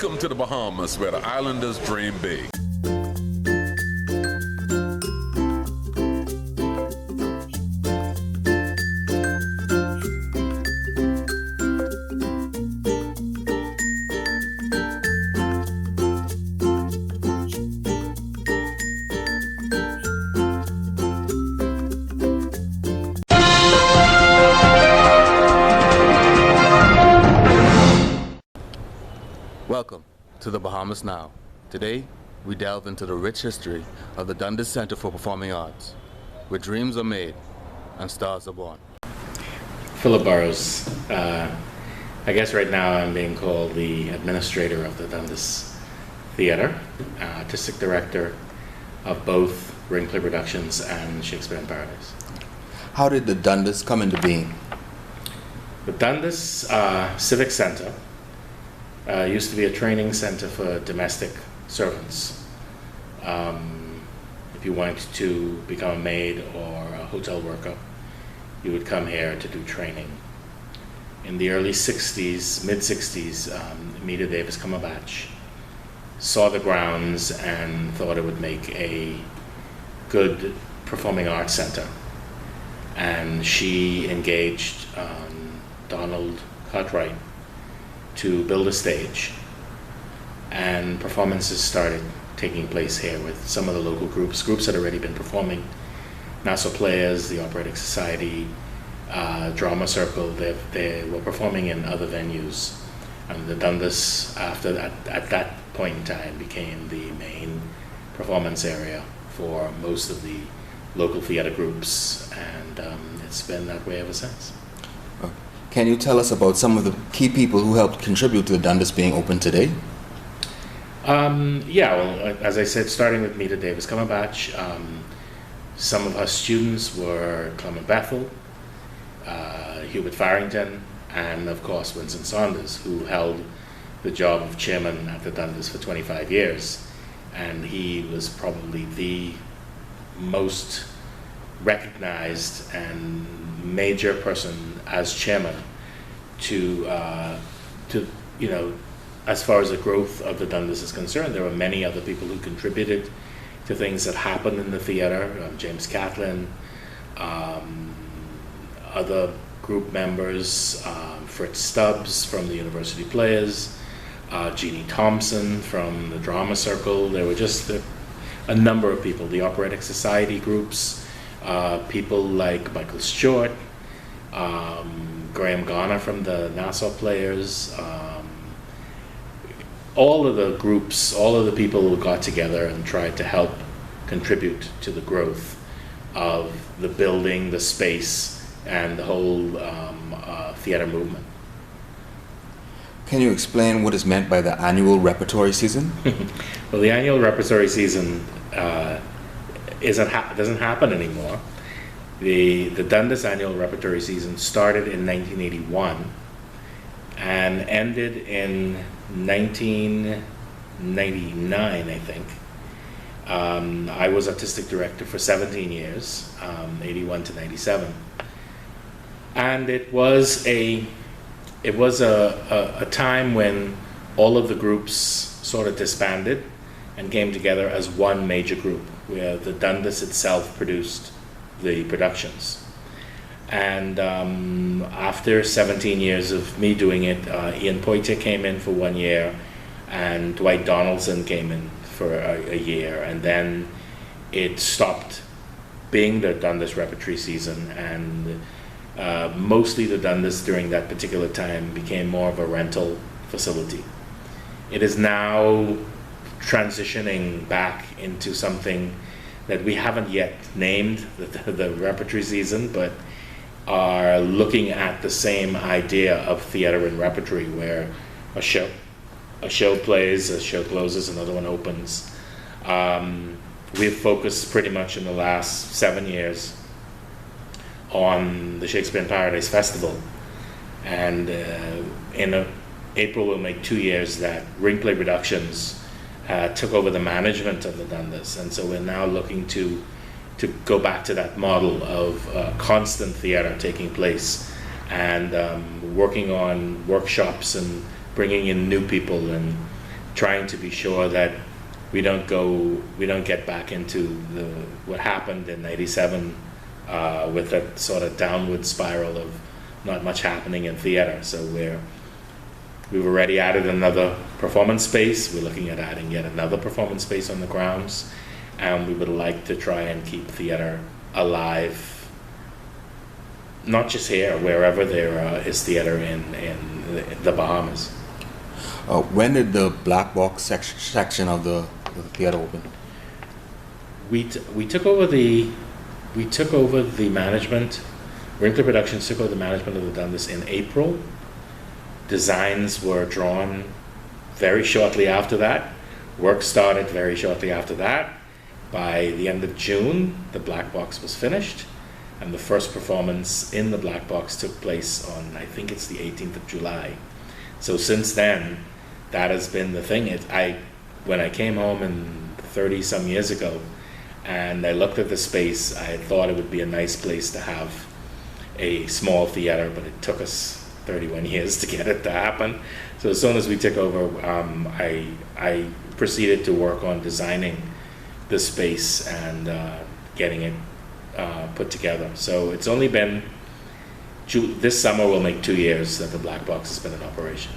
Welcome to the Bahamas, where the islanders dream big. Welcome to the Bahamas Now. Today, we delve into the rich history of the Dundas Center for Performing Arts, where dreams are made and stars are born. Philip Burrows. I guess right now I'm being called the administrator of the Dundas Theatre, artistic director of both Ring Play Productions and Shakespeare in Paradise. How did the Dundas come into being? The Dundas Civic Center used to be a training center for domestic servants. If you wanted to become a maid or a hotel worker, you would come here to do training. In the early 60s, mid-60s, Meter Davis Cumberbatch saw the grounds and thought it would make a good performing arts center. And she engaged Donald Cartwright to build a stage, and performances started taking place here with some of the local groups had already been performing. Nassau Players, the Operatic Society, Drama Circle, they were performing in other venues, and the Dundas, after that, at that point in time, became the main performance area for most of the local theater groups, and it's been that way ever since. Can you tell us about some of the key people who helped contribute to the Dundas being open today? As I said, starting with Meter Davis Cumberbatch, some of our students were Clement Bethel, Hubert Farrington, and of course Winston Saunders, who held the job of chairman at the Dundas for 25 years. And he was probably the most recognized and major person as chairman to as far as the growth of the Dundas is concerned. There were many other people who contributed to things that happened in the theater. James Catlin, other group members, Fritz Stubbs from the University Players, Jeannie Thompson from the Drama Circle. There were just a number of people, the Operatic Society groups, people like Michael Stewart, Graham Garner from the Nassau Players, all of the groups, all of the people who got together and tried to help contribute to the growth of the building, the space, and the whole theater movement. Can you explain what is meant by the annual repertory season? Well, the annual repertory season doesn't happen anymore. The Dundas annual repertory season started in 1981 and ended in 1999, I think. I was artistic director for 17 years, 81 to 97, and it was a time when all of the groups sort of disbanded and came together as one major group, where the Dundas itself produced the productions. And after 17 years of me doing it, Ian Poitier came in for 1 year, and Dwight Donaldson came in for a year, and then it stopped being the Dundas repertory season, and mostly the Dundas during that particular time became more of a rental facility. It is now transitioning back into something that we haven't yet named the repertory season, but are looking at the same idea of theater and repertory, where a show plays, a show closes, another one opens. We've focused pretty much in the last 7 years on the Shakespeare in Paradise Festival, and in April we'll make 2 years that Ring Play Productions took over the management of the Dundas, and so we're now looking to go back to that model of constant theater taking place, and working on workshops and bringing in new people and trying to be sure that we don't get back into what happened in '97 with a sort of downward spiral of not much happening in theater. So we've already added another performance space. We're looking at adding yet another performance space on the grounds, and we would like to try and keep theater alive, not just here, wherever there is theater in the Bahamas. When did the black box section of the theater open? We took over the management. Winkler Productions took over the management of the Dundas in April. Designs were drawn very shortly after that. Work started very shortly after that. By the end of June, the black box was finished, and the first performance in the black box took place on, I think it's the 18th of July. So since then, that has been the thing. When I came home 30 some years ago, and I looked at the space, I thought it would be a nice place to have a small theater, but it took us 31 years to get it to happen. So as soon as we took over, I proceeded to work on designing the space and getting it put together. So it's only been, this summer will make 2 years that the black box has been in operation.